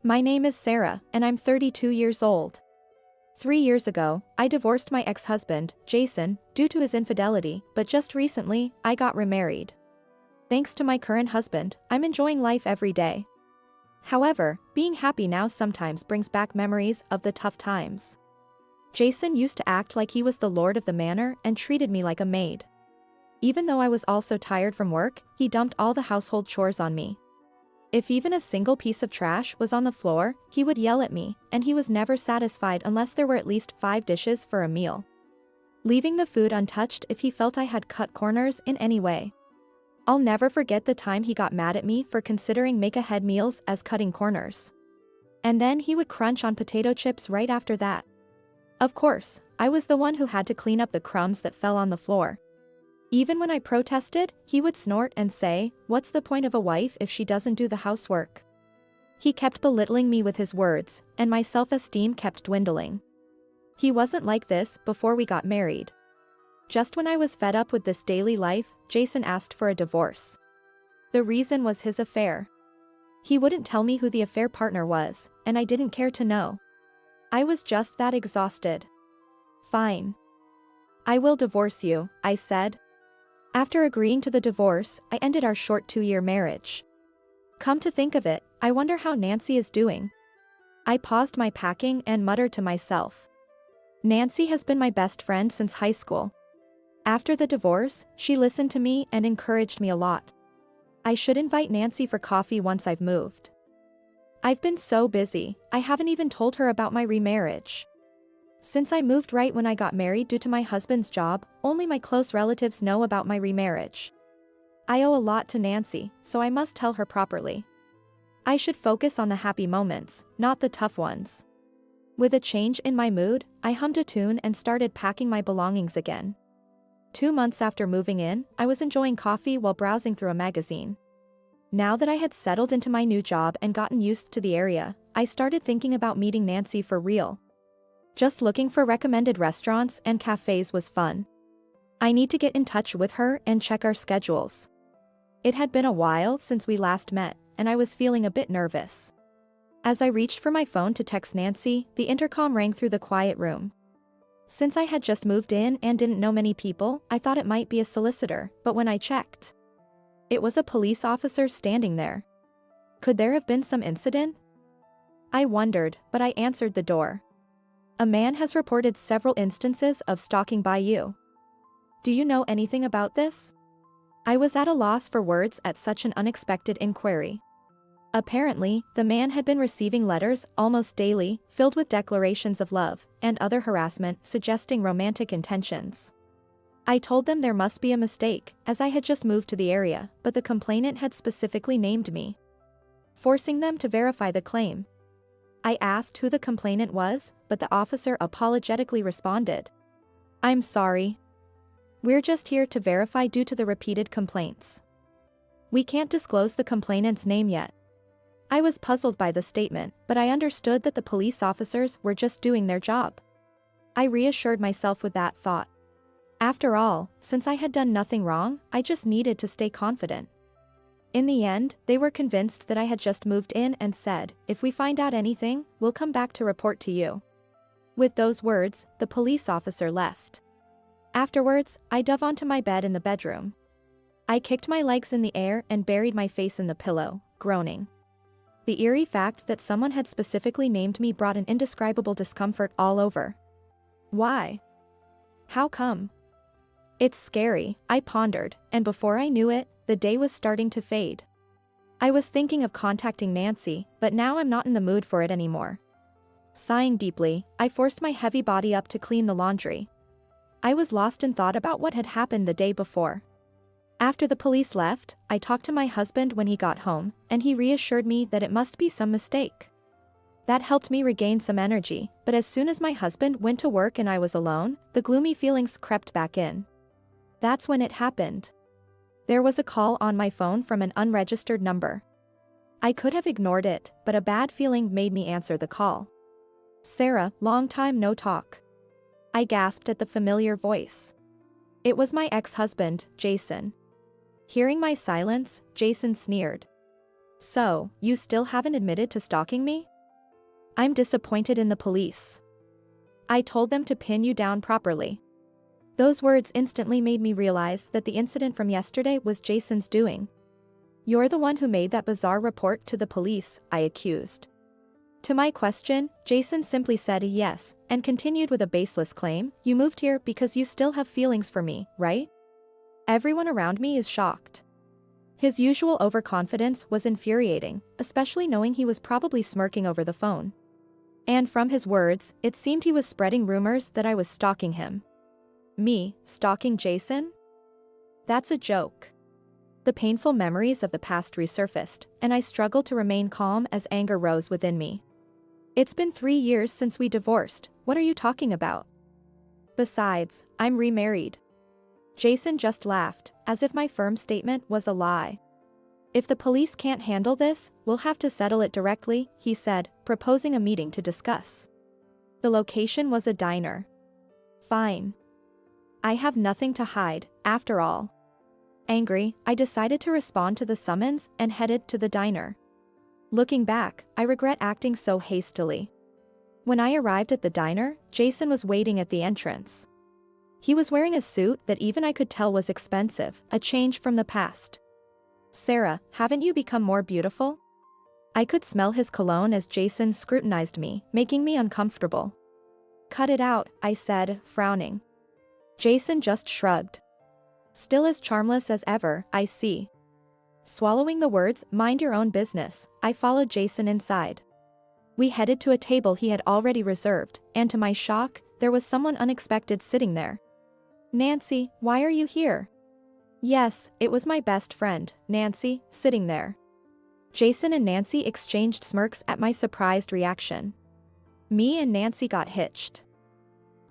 My name is Sarah, and I'm 32 years old. 3 years ago, I divorced my ex-husband, Jason, due to his infidelity, but just recently, I got remarried. Thanks to my current husband, I'm enjoying life every day. However, being happy now sometimes brings back memories of the tough times. Jason used to act like he was the lord of the manor and treated me like a maid. Even though I was also tired from work, he dumped all the household chores on me. If even a single piece of trash was on the floor, he would yell at me, and he was never satisfied unless there were at least 5 dishes for a meal, leaving the food untouched if he felt I had cut corners in any way. I'll never forget the time he got mad at me for considering make-ahead meals as cutting corners. And then he would crunch on potato chips right after that. Of course, I was the one who had to clean up the crumbs that fell on the floor. Even when I protested, he would snort and say, "What's the point of a wife if she doesn't do the housework?" He kept belittling me with his words, and my self-esteem kept dwindling. He wasn't like this before we got married. Just when I was fed up with this daily life, Jason asked for a divorce. The reason was his affair. He wouldn't tell me who the affair partner was, and I didn't care to know. I was just that exhausted. "Fine. I will divorce you," I said. After agreeing to the divorce, I ended our short 2-year marriage. Come to think of it, I wonder how Nancy is doing. I paused my packing and muttered to myself. Nancy has been my best friend since high school. After the divorce, she listened to me and encouraged me a lot. I should invite Nancy for coffee once I've moved. I've been so busy, I haven't even told her about my remarriage. Since I moved right when I got married due to my husband's job, only my close relatives know about my remarriage. I owe a lot to Nancy, so I must tell her properly. I should focus on the happy moments, not the tough ones. With a change in my mood, I hummed a tune and started packing my belongings again. 2 months after moving in, I was enjoying coffee while browsing through a magazine. Now that I had settled into my new job and gotten used to the area, I started thinking about meeting Nancy for real. Just looking for recommended restaurants and cafes was fun. I need to get in touch with her and check our schedules. It had been a while since we last met, and I was feeling a bit nervous. As I reached for my phone to text Nancy, the intercom rang through the quiet room. Since I had just moved in and didn't know many people, I thought it might be a solicitor, but when I checked, it was a police officer standing there. Could there have been some incident? I wondered, but I answered the door. "A man has reported several instances of stalking by you. Do you know anything about this?" I was at a loss for words at such an unexpected inquiry. Apparently, the man had been receiving letters almost daily, filled with declarations of love, and other harassment suggesting romantic intentions. I told them there must be a mistake, as I had just moved to the area, but the complainant had specifically named me, forcing them to verify the claim. I asked who the complainant was, but the officer apologetically responded, "I'm sorry. We're just here to verify due to the repeated complaints. We can't disclose the complainant's name yet." I was puzzled by the statement, but I understood that the police officers were just doing their job. I reassured myself with that thought. After all, since I had done nothing wrong, I just needed to stay confident. In the end, they were convinced that I had just moved in and said, "If we find out anything, we'll come back to report to you." With those words, the police officer left. Afterwards, I dove onto my bed in the bedroom. I kicked my legs in the air and buried my face in the pillow, groaning. The eerie fact that someone had specifically named me brought an indescribable discomfort all over. Why? How come? It's scary, I pondered, and before I knew it, the day was starting to fade. I was thinking of contacting Nancy, but now I'm not in the mood for it anymore. Sighing deeply, I forced my heavy body up to clean the laundry. I was lost in thought about what had happened the day before. After the police left, I talked to my husband when he got home, and he reassured me that it must be some mistake. That helped me regain some energy, but as soon as my husband went to work and I was alone, the gloomy feelings crept back in. That's when it happened. There was a call on my phone from an unregistered number. I could have ignored it, but a bad feeling made me answer the call. "Sarah, long time no talk." I gasped at the familiar voice. It was my ex-husband, Jason. Hearing my silence, Jason sneered. "So, you still haven't admitted to stalking me?" I'm disappointed in the police. I told them to pin you down properly. Those words instantly made me realize that the incident from yesterday was Jason's doing. You're the one who made that bizarre report to the police, I accused. To my question, Jason simply said a yes, and continued with a baseless claim, you moved here because you still have feelings for me, right? Everyone around me is shocked. His usual overconfidence was infuriating, especially knowing he was probably smirking over the phone. And from his words, it seemed he was spreading rumors that I was stalking him. Me, stalking Jason? That's a joke. The painful memories of the past resurfaced, and I struggled to remain calm as anger rose within me. It's been 3 years since we divorced, what are you talking about? Besides, I'm remarried. Jason just laughed, as if my firm statement was a lie. If the police can't handle this, we'll have to settle it directly, he said, proposing a meeting to discuss. The location was a diner. Fine. I have nothing to hide, after all. Angry, I decided to respond to the summons and headed to the diner. Looking back, I regret acting so hastily. When I arrived at the diner, Jason was waiting at the entrance. He was wearing a suit that even I could tell was expensive, a change from the past. Sarah, haven't you become more beautiful? I could smell his cologne as Jason scrutinized me, making me uncomfortable. Cut it out, I said, frowning. Jason just shrugged. Still as charmless as ever, I see. Swallowing the words, mind your own business, I followed Jason inside. We headed to a table he had already reserved, and to my shock, there was someone unexpected sitting there. Nancy, why are you here? Yes, it was my best friend, Nancy, sitting there. Jason and Nancy exchanged smirks at my surprised reaction. Me and Nancy got hitched.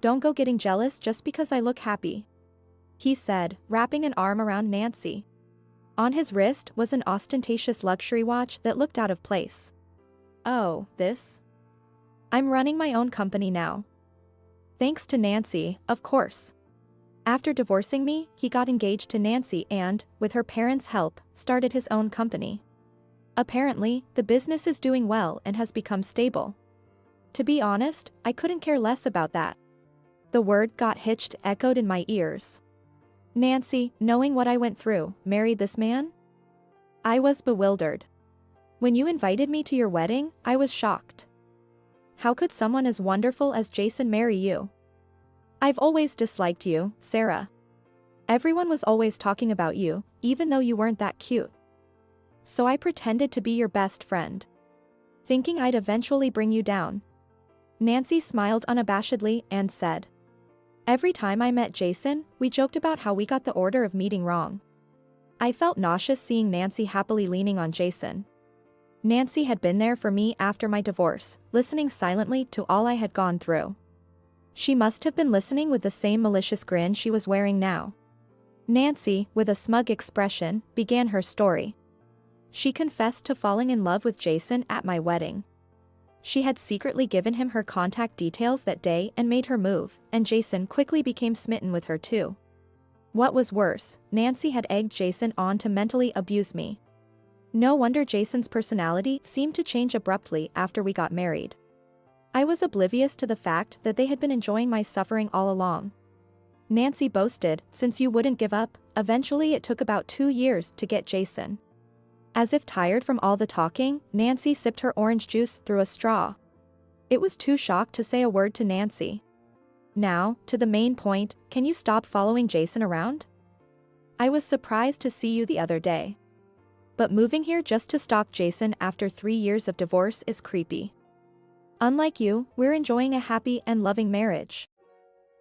Don't go getting jealous just because I look happy, he said, wrapping an arm around Nancy. On his wrist was an ostentatious luxury watch that looked out of place. Oh, this? I'm running my own company now. Thanks to Nancy, of course. After divorcing me, he got engaged to Nancy and, with her parents' help, started his own company. Apparently, the business is doing well and has become stable. To be honest, I couldn't care less about that. The word got hitched echoed in my ears. Nancy, knowing what I went through, married this man? I was bewildered. When you invited me to your wedding, I was shocked. How could someone as wonderful as Jason marry you? I've always disliked you, Sarah. Everyone was always talking about you, even though you weren't that cute. So I pretended to be your best friend, thinking I'd eventually bring you down. Nancy smiled unabashedly and said, every time I met Jason, we joked about how we got the order of meeting wrong. I felt nauseous seeing Nancy happily leaning on Jason. Nancy had been there for me after my divorce, listening silently to all I had gone through. She must have been listening with the same malicious grin she was wearing now. Nancy, with a smug expression, began her story. She confessed to falling in love with Jason at my wedding. She had secretly given him her contact details that day and made her move, and Jason quickly became smitten with her too. What was worse, Nancy had egged Jason on to mentally abuse me. No wonder Jason's personality seemed to change abruptly after we got married. I was oblivious to the fact that they had been enjoying my suffering all along. Nancy boasted, since you wouldn't give up, eventually it took about 2 years to get Jason. As if tired from all the talking, Nancy sipped her orange juice through a straw. It was too shocked to say a word to Nancy. Now, to the main point, can you stop following Jason around? I was surprised to see you the other day. But moving here just to stalk Jason after 3 years of divorce is creepy. Unlike you, we're enjoying a happy and loving marriage.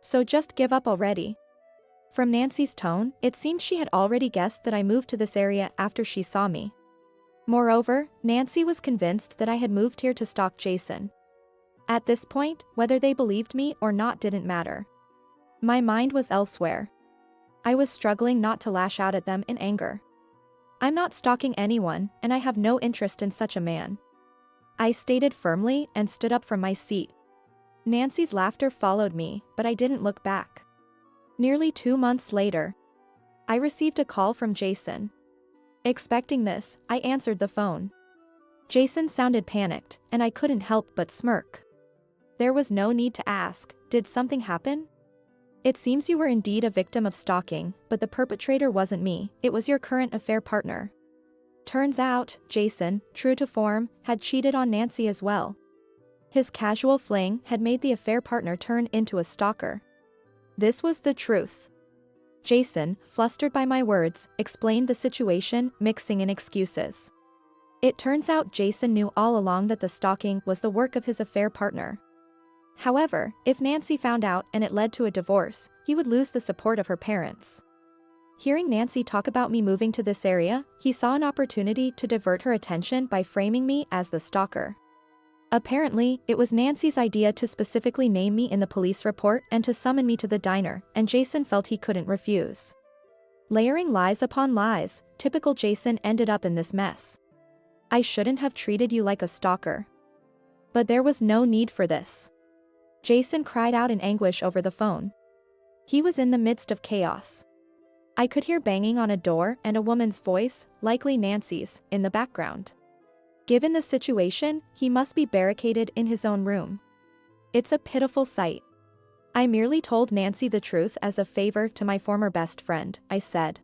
So just give up already. From Nancy's tone, it seemed she had already guessed that I moved to this area after she saw me. Moreover, Nancy was convinced that I had moved here to stalk Jason. At this point, whether they believed me or not didn't matter. My mind was elsewhere. I was struggling not to lash out at them in anger. I'm not stalking anyone, and I have no interest in such a man, I stated firmly and stood up from my seat. Nancy's laughter followed me, but I didn't look back. Nearly 2 months later, I received a call from Jason. Expecting this, I answered the phone. Jason sounded panicked, and I couldn't help but smirk. There was no need to ask, did something happen? It seems you were indeed a victim of stalking, but the perpetrator wasn't me, it was your current affair partner. Turns out, Jason, true to form, had cheated on Nancy as well. His casual fling had made the affair partner turn into a stalker. This was the truth. Jason, flustered by my words, explained the situation, mixing in excuses. It turns out Jason knew all along that the stalking was the work of his affair partner. However, if Nancy found out and it led to a divorce, he would lose the support of her parents. Hearing Nancy talk about me moving to this area, he saw an opportunity to divert her attention by framing me as the stalker. Apparently, it was Nancy's idea to specifically name me in the police report and to summon me to the diner, and Jason felt he couldn't refuse. Layering lies upon lies, typical Jason ended up in this mess. I shouldn't have treated you like a stalker. But there was no need for this. Jason cried out in anguish over the phone. He was in the midst of chaos. I could hear banging on a door and a woman's voice, likely Nancy's, in the background. Given the situation, he must be barricaded in his own room. It's a pitiful sight. I merely told Nancy the truth as a favor to my former best friend, I said.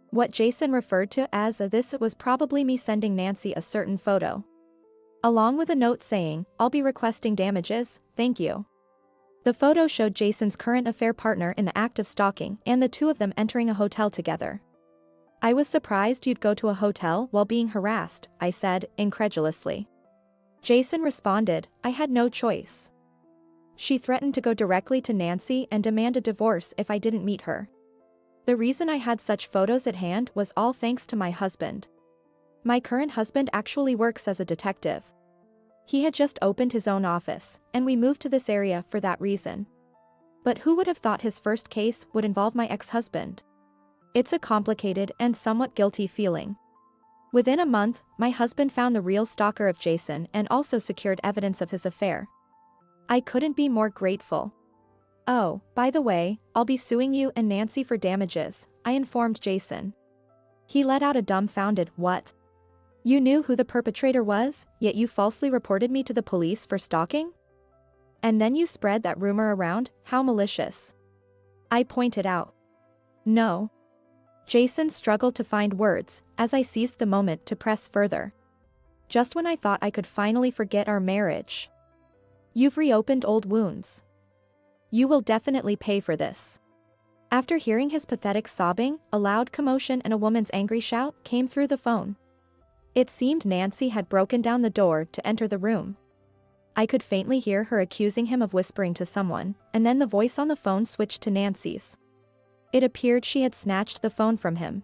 What Jason referred to as this was probably me sending Nancy a certain photo. Along with a note saying, I'll be requesting damages, thank you. The photo showed Jason's current affair partner in the act of stalking and the two of them entering a hotel together. I was surprised you'd go to a hotel while being harassed, I said, incredulously. Jason responded, I had no choice. She threatened to go directly to Nancy and demand a divorce if I didn't meet her. The reason I had such photos at hand was all thanks to my husband. My current husband actually works as a detective. He had just opened his own office, and we moved to this area for that reason. But who would have thought his first case would involve my ex-husband? It's a complicated and somewhat guilty feeling. Within a month, my husband found the real stalker of Jason and also secured evidence of his affair. I couldn't be more grateful. Oh, by the way, I'll be suing you and Nancy for damages, I informed Jason. He let out a dumbfounded, what? You knew who the perpetrator was, yet you falsely reported me to the police for stalking? And then you spread that rumor around, how malicious. I pointed out. No. Jason struggled to find words, as I seized the moment to press further. Just when I thought I could finally forget our marriage. You've reopened old wounds. You will definitely pay for this. After hearing his pathetic sobbing, a loud commotion and a woman's angry shout came through the phone. It seemed Nancy had broken down the door to enter the room. I could faintly hear her accusing him of whispering to someone, and then the voice on the phone switched to Nancy's. It appeared she had snatched the phone from him.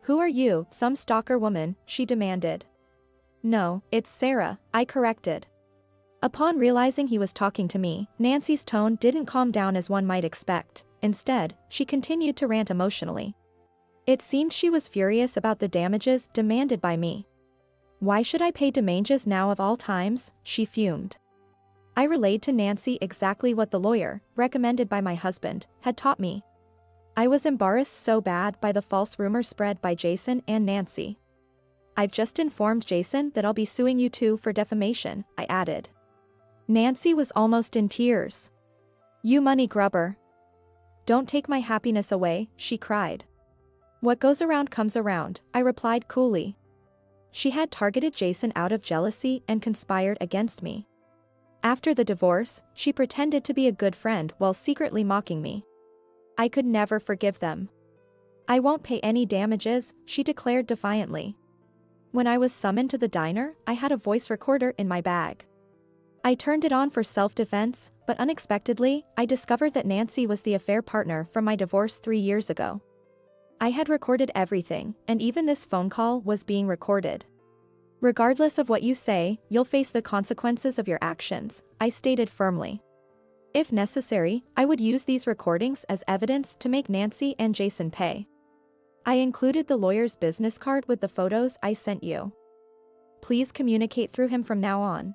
Who are you, some stalker woman? She demanded. No, it's Sarah, I corrected. Upon realizing he was talking to me, Nancy's tone didn't calm down as one might expect. Instead, she continued to rant emotionally. It seemed she was furious about the damages demanded by me. Why should I pay damages now of all times? She fumed. I relayed to Nancy exactly what the lawyer, recommended by my husband, had taught me. I was embarrassed so bad by the false rumor spread by Jason and Nancy. I've just informed Jason that I'll be suing you too for defamation, I added. Nancy was almost in tears. You money grubber. Don't take my happiness away, she cried. What goes around comes around, I replied coolly. She had targeted Jason out of jealousy and conspired against me. After the divorce, she pretended to be a good friend while secretly mocking me. I could never forgive them. I won't pay any damages, she declared defiantly. When I was summoned to the diner, I had a voice recorder in my bag. I turned it on for self-defense, but unexpectedly, I discovered that Nancy was the affair partner from my divorce 3 years ago. I had recorded everything, and even this phone call was being recorded. Regardless of what you say, you'll face the consequences of your actions, I stated firmly. If necessary, I would use these recordings as evidence to make Nancy and Jason pay. I included the lawyer's business card with the photos I sent you. Please communicate through him from now on.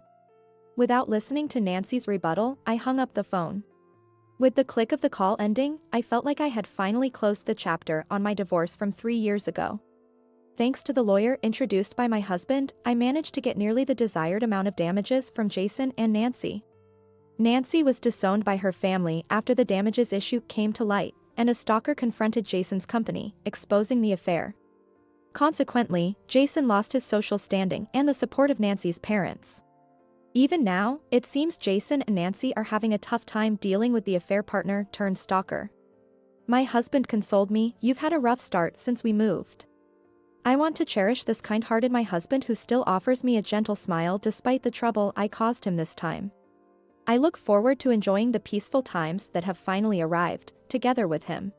Without listening to Nancy's rebuttal, I hung up the phone. With the click of the call ending, I felt like I had finally closed the chapter on my divorce from 3 years ago. Thanks to the lawyer introduced by my husband, I managed to get nearly the desired amount of damages from Jason and Nancy. Nancy was disowned by her family after the damages issue came to light, and a stalker confronted Jason's company, exposing the affair. Consequently, Jason lost his social standing and the support of Nancy's parents. Even now, it seems Jason and Nancy are having a tough time dealing with the affair partner turned stalker. My husband consoled me, "You've had a rough start since we moved. I want to cherish this kind-hearted my husband who still offers me a gentle smile despite the trouble I caused him this time. I look forward to enjoying the peaceful times that have finally arrived, together with him."